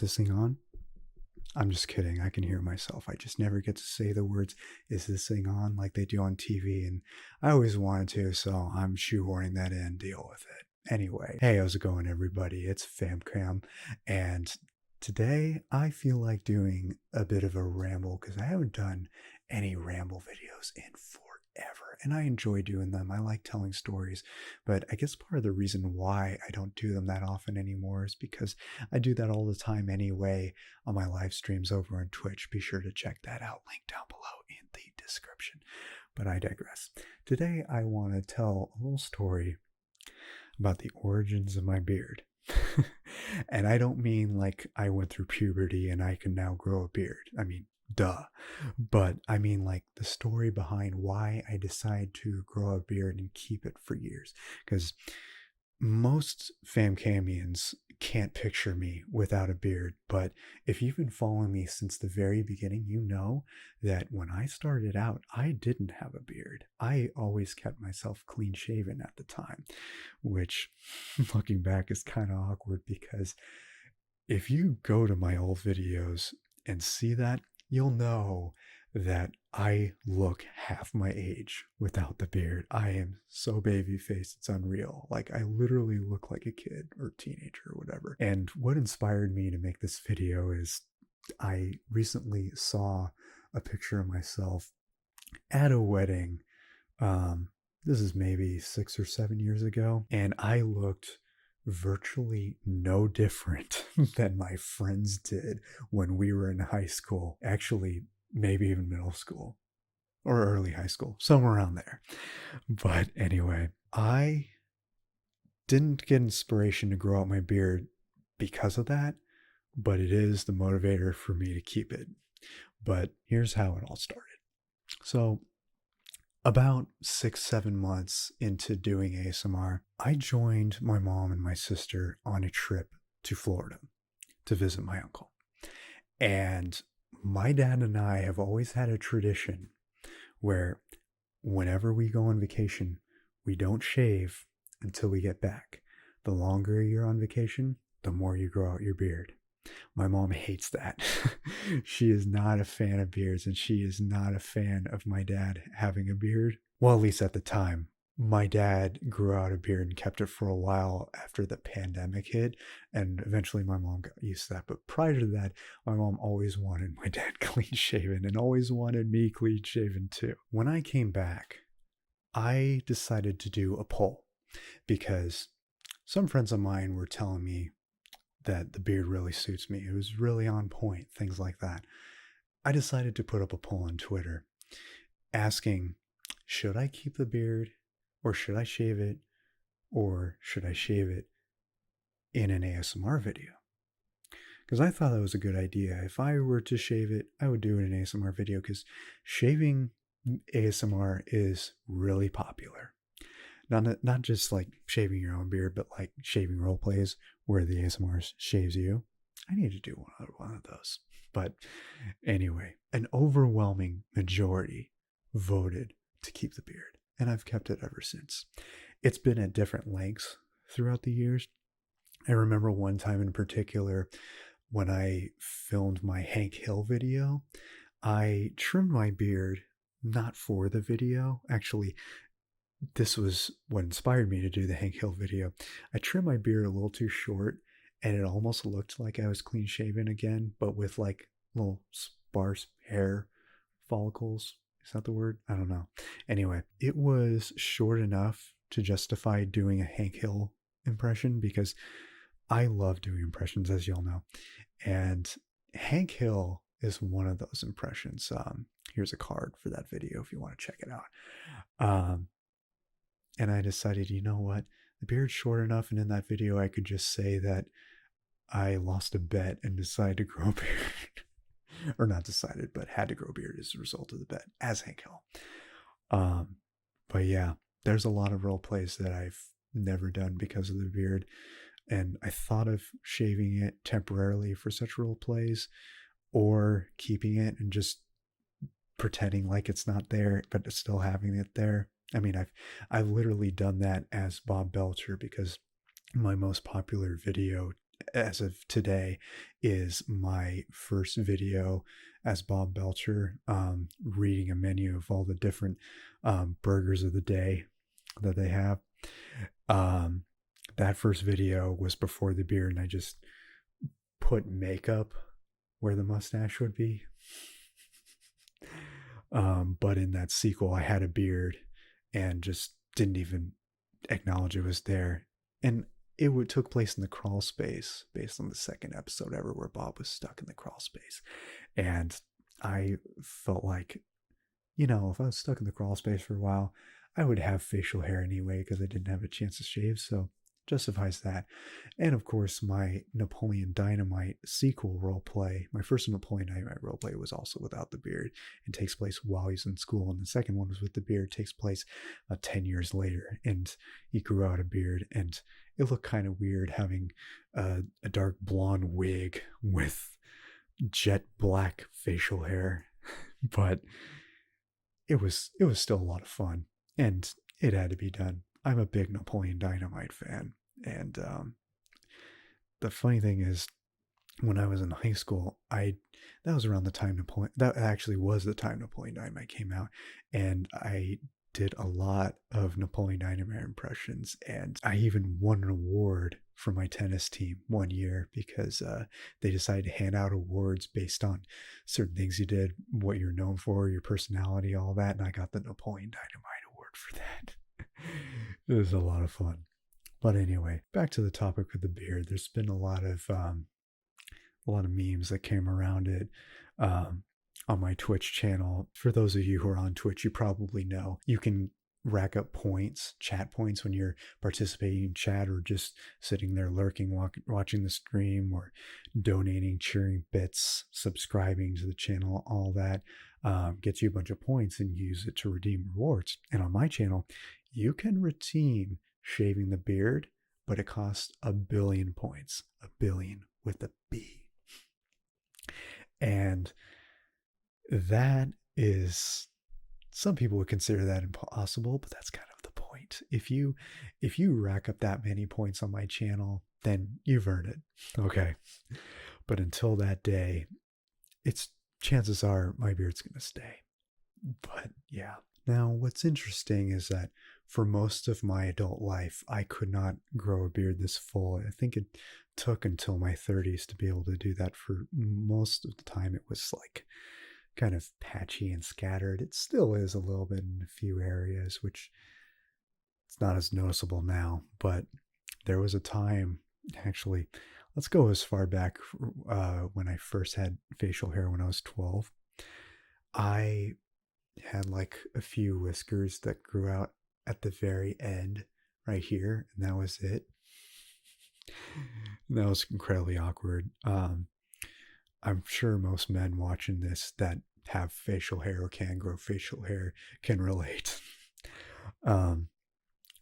this thing on? I'm just kidding. I can hear myself. I just never get to say the words, is this thing on, like they do on TV. And I always wanted to, so I'm shoehorning that in, deal with it. Anyway, hey, how's it going, everybody? It's FamKam. And today I feel like doing a bit of a ramble because I haven't done any ramble videos in forever. And I enjoy doing them. I like telling stories. But I guess part of the reason why I don't do them that often anymore is because I do that all the time anyway on my live streams over on Twitch. Be sure to check that out. Link down below in the description. But I digress. Today I want to tell a little story about the origins of my beard. And I don't mean like I went through puberty and I can now grow a beard. I mean, duh. But I mean like the story behind why I decided to grow a beard and keep it for years. Because most FamKamians can't picture me without a beard, but if you've been following me since the very beginning, you know that when I started out, I didn't have a beard. I always kept myself clean shaven at the time, which looking back is kind of awkward because if you go to my old videos and see that, you'll know that I look half my age without the beard. I am so baby faced, it's unreal. Like I literally look like a kid or teenager or whatever. And what inspired me to make this video is I recently saw a picture of myself at a wedding. This is maybe 6 or 7 years ago, and I looked virtually no different than my friends did when we were in high school. Actually, maybe even middle school or early high school, somewhere around there. But anyway, I didn't get inspiration to grow out my beard because of that, but it is the motivator for me to keep it. But here's how it all started. So about 6-7 months into doing ASMR, I joined my mom and my sister on a trip to Florida to visit my uncle. And my dad and I have always had a tradition where whenever we go on vacation, we don't shave until we get back. The longer you're on vacation, the more you grow out your beard. My mom hates that. She is not a fan of beards, and she is not a fan of my dad having a beard. Well, at least at the time. My dad grew out a beard and kept it for a while after the pandemic hit, and eventually my mom got used to that. But prior to that, my mom always wanted my dad clean shaven and always wanted me clean shaven too. When I came back, I decided to do a poll because some friends of mine were telling me that the beard really suits me. It was really on point, things like that. I decided to put up a poll on Twitter asking, should I keep the beard or should I shave it, or should I shave it in an ASMR video? Because I thought that was a good idea. If I were to shave it, I would do it in an ASMR video because shaving ASMR is really popular. Not just like shaving your own beard, but like shaving role plays where the ASMR shaves you. I need to do one of those. But anyway, an overwhelming majority voted to keep the beard, and I've kept it ever since. It's been at different lengths throughout the years. I remember one time in particular when I filmed my Hank Hill video, I trimmed my beard not for the video. Actually, this was what inspired me to do the Hank Hill video. I trimmed my beard a little too short, and it almost looked like I was clean shaven again, but with like little sparse hair follicles. Is that the word? I don't know. Anyway, it was short enough to justify doing a Hank Hill impression because I love doing impressions, as y'all know. And Hank Hill is one of those impressions. Here's a card for that video if you want to check it out. And I decided, you know what? The beard's short enough, and in that video I could just say that I lost a bet and decided to grow a beard. Or not decided, but had to grow a beard as a result of the bet, as Hank Hill. But yeah, there's a lot of role plays that I've never done because of the beard. And I thought of shaving it temporarily for such role plays, or keeping it and just pretending like it's not there, but still having it there. I mean, I've literally done that as Bob Belcher because my most popular video as of today is my first video as Bob Belcher, reading a menu of all the different burgers of the day that they have. That first video was before the beard, and I just put makeup where the mustache would be. But in that sequel, I had a beard and just didn't even acknowledge it was there. And took place in the crawl space based on the second episode ever where Bob was stuck in the crawl space. And I felt like, if I was stuck in the crawl space for a while, I would have facial hair anyway because I didn't have a chance to shave. So justifies that. And of course, my Napoleon Dynamite sequel roleplay, my first Napoleon Dynamite roleplay was also without the beard and takes place while he's in school. And the second one was with the beard, takes place 10 years later. And he grew out a beard, and it looked kind of weird having a dark blonde wig with jet black facial hair. But it was still a lot of fun, and it had to be done. I'm a big Napoleon Dynamite fan. And the funny thing is, when I was in high school, that was around the time that actually was the time Napoleon Dynamite came out. And I did a lot of Napoleon Dynamite impressions. And I even won an award for my tennis team one year because they decided to hand out awards based on certain things you did, what you're known for, your personality, all that. And I got the Napoleon Dynamite award for that. It was a lot of fun. But anyway, back to the topic of the beard. There's been a lot of memes that came around it on my Twitch channel. For those of you who are on Twitch, you probably know you can rack up points, chat points, when you're participating in chat or just sitting there lurking, watching the stream, or donating, cheering bits, subscribing to the channel. All that gets you a bunch of points, and you use it to redeem rewards. And on my channel, you can redeem shaving the beard, but it costs 1 billion points. 1 billion with a B. And that is, some people would consider that impossible, but that's kind of the point. If you rack up that many points on my channel, then you've earned it. Okay. But until that day, chances are my beard's going to stay. But yeah. Now, what's interesting is that for most of my adult life, I could not grow a beard this full. I think it took until my 30s to be able to do that. For most of the time, it was like kind of patchy and scattered. It still is a little bit in a few areas, which it's not as noticeable now. But there was a time, actually, let's go as far back when I first had facial hair when I was 12. I had like a few whiskers that grew out at the very end right here, and that was it. And that was incredibly awkward. I'm sure most men watching this that have facial hair or can grow facial hair can relate.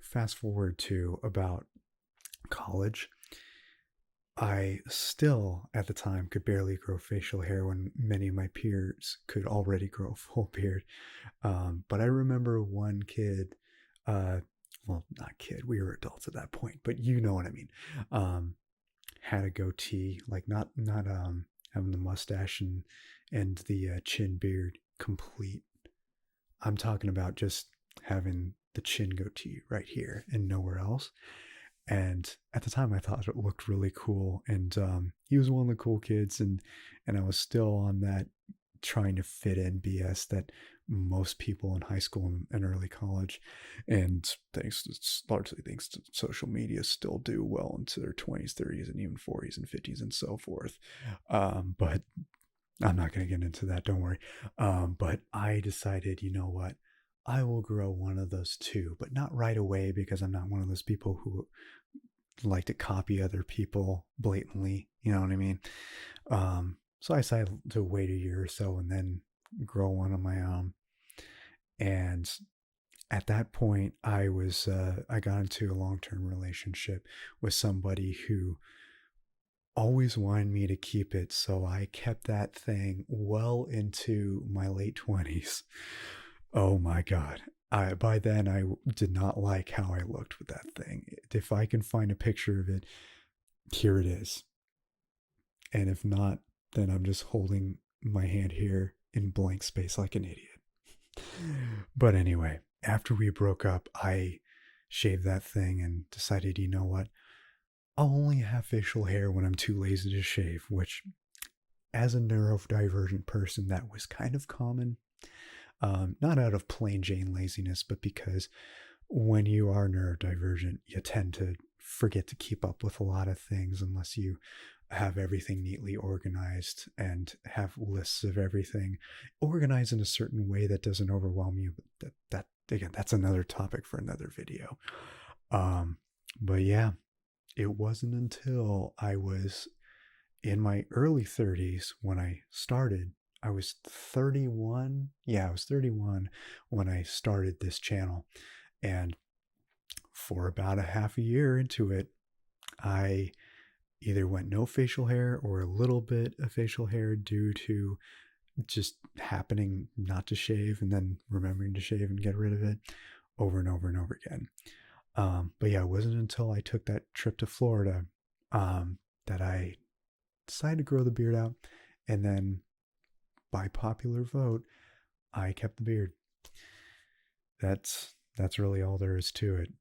Fast forward to about college. I still, at the time, could barely grow facial hair when many of my peers could already grow a full beard. But I remember one kid, well, not kid, we were adults at that point, but you know what I mean, had a goatee, like not having the mustache and the chin beard complete. I'm talking about just having the chin goatee right here and nowhere else. And at the time, I thought it looked really cool. And he was one of the cool kids. And I was still on that trying to fit in BS that most people in high school and early college, and largely thanks to social media, still do well into their 20s, 30s, and even 40s and 50s and so forth. But I'm not going to get into that. Don't worry. But I decided, you know what? I will grow one of those too, but not right away, because I'm not one of those people who like to copy other people blatantly. You know what I mean? So I decided to wait a year or so and then grow one on my own. And at that point, I got into a long-term relationship with somebody who always wanted me to keep it. So I kept that thing well into my late 20s. Oh my God. By then, I did not like how I looked with that thing. If I can find a picture of it, here it is. And if not, then I'm just holding my hand here in blank space like an idiot. But anyway, after we broke up, I shaved that thing and decided, you know what? I'll only have facial hair when I'm too lazy to shave, which, as a neurodivergent person, that was kind of common. Not out of plain Jane laziness, but because when you are neurodivergent, you tend to forget to keep up with a lot of things unless you have everything neatly organized and have lists of everything organized in a certain way that doesn't overwhelm you. But that again, that's another topic for another video. But yeah, it wasn't until I was in my early 30s when I started. I was 31. Yeah, I was 31 when I started this channel. And for about a half a year into it, I either went no facial hair or a little bit of facial hair due to just happening not to shave and then remembering to shave and get rid of it over and over and over again. But yeah, it wasn't until I took that trip to Florida that I decided to grow the beard out. And then by popular vote, I kept the beard. That's really all there is to it.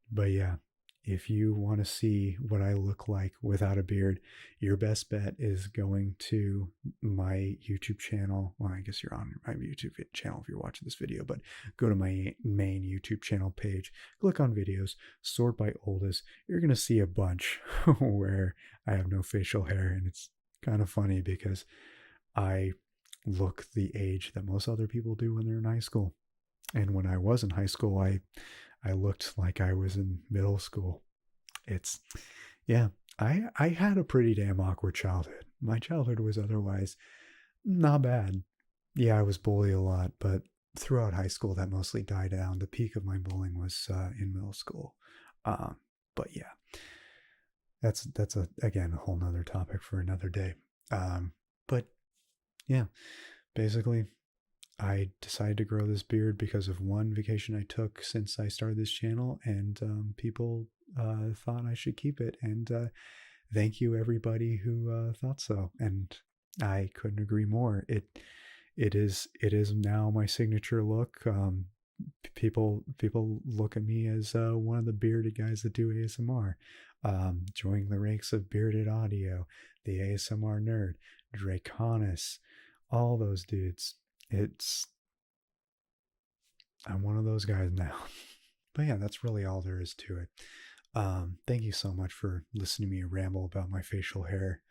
But yeah, if you want to see what I look like without a beard, your best bet is going to my YouTube channel. Well, I guess you're on my YouTube channel if you're watching this video, but go to my main YouTube channel page, click on videos, sort by oldest. You're going to see a bunch where I have no facial hair, and it's kind of funny because I look the age that most other people do when they're in high school. And when I was in high school, I looked like I was in middle school. Yeah, I had a pretty damn awkward childhood. My childhood was otherwise not bad. Yeah, I was bullied a lot, but throughout high school, that mostly died down. The peak of my bullying was in middle school. But yeah, that's again, a whole nother topic for another day. But yeah, basically, I decided to grow this beard because of one vacation I took since I started this channel, and people thought I should keep it. And thank you everybody who thought so. And I couldn't agree more. It is now my signature look. People look at me as one of the bearded guys that do ASMR. Joining the ranks of Bearded Audio, the ASMR Nerd, Draconis, all those dudes. I'm one of those guys now. But yeah, that's really all there is to it. Thank you so much for listening to me ramble about my facial hair.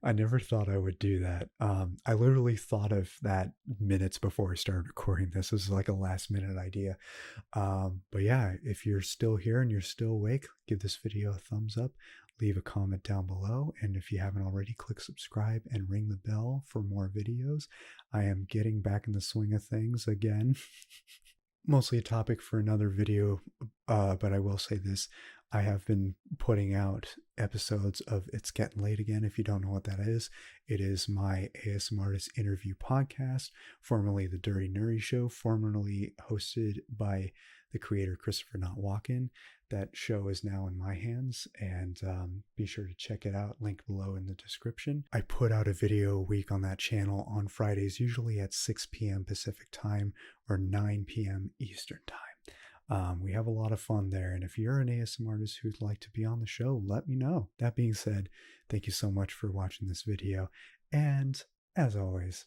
I never thought I would do that. I literally thought of that minutes before I started recording this. This is like a last minute idea. But yeah, if you're still here and you're still awake, give this video a thumbs up, leave a comment down below. And if you haven't already, click subscribe and ring the bell for more videos. I am getting back in the swing of things again. Mostly a topic for another video, but I will say this. I have been putting out episodes of It's Getting Late Again. If you don't know what that is, it is my ASMR artist interview podcast, formerly The Dirty Nerdy Show, formerly hosted by the creator Christopher Not Walken. That show is now in my hands, and be sure to check it out, link below in the description. I put out a video a week on that channel on Fridays, usually at 6 p.m. Pacific time or 9 p.m. Eastern time. We have a lot of fun there, and if you're an ASMR artist who'd like to be on the show, let me know. That being said, thank you so much for watching this video, and as always,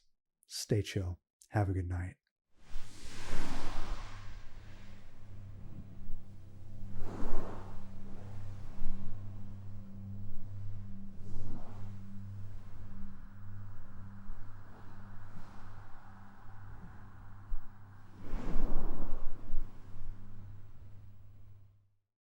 stay chill. Have a good night.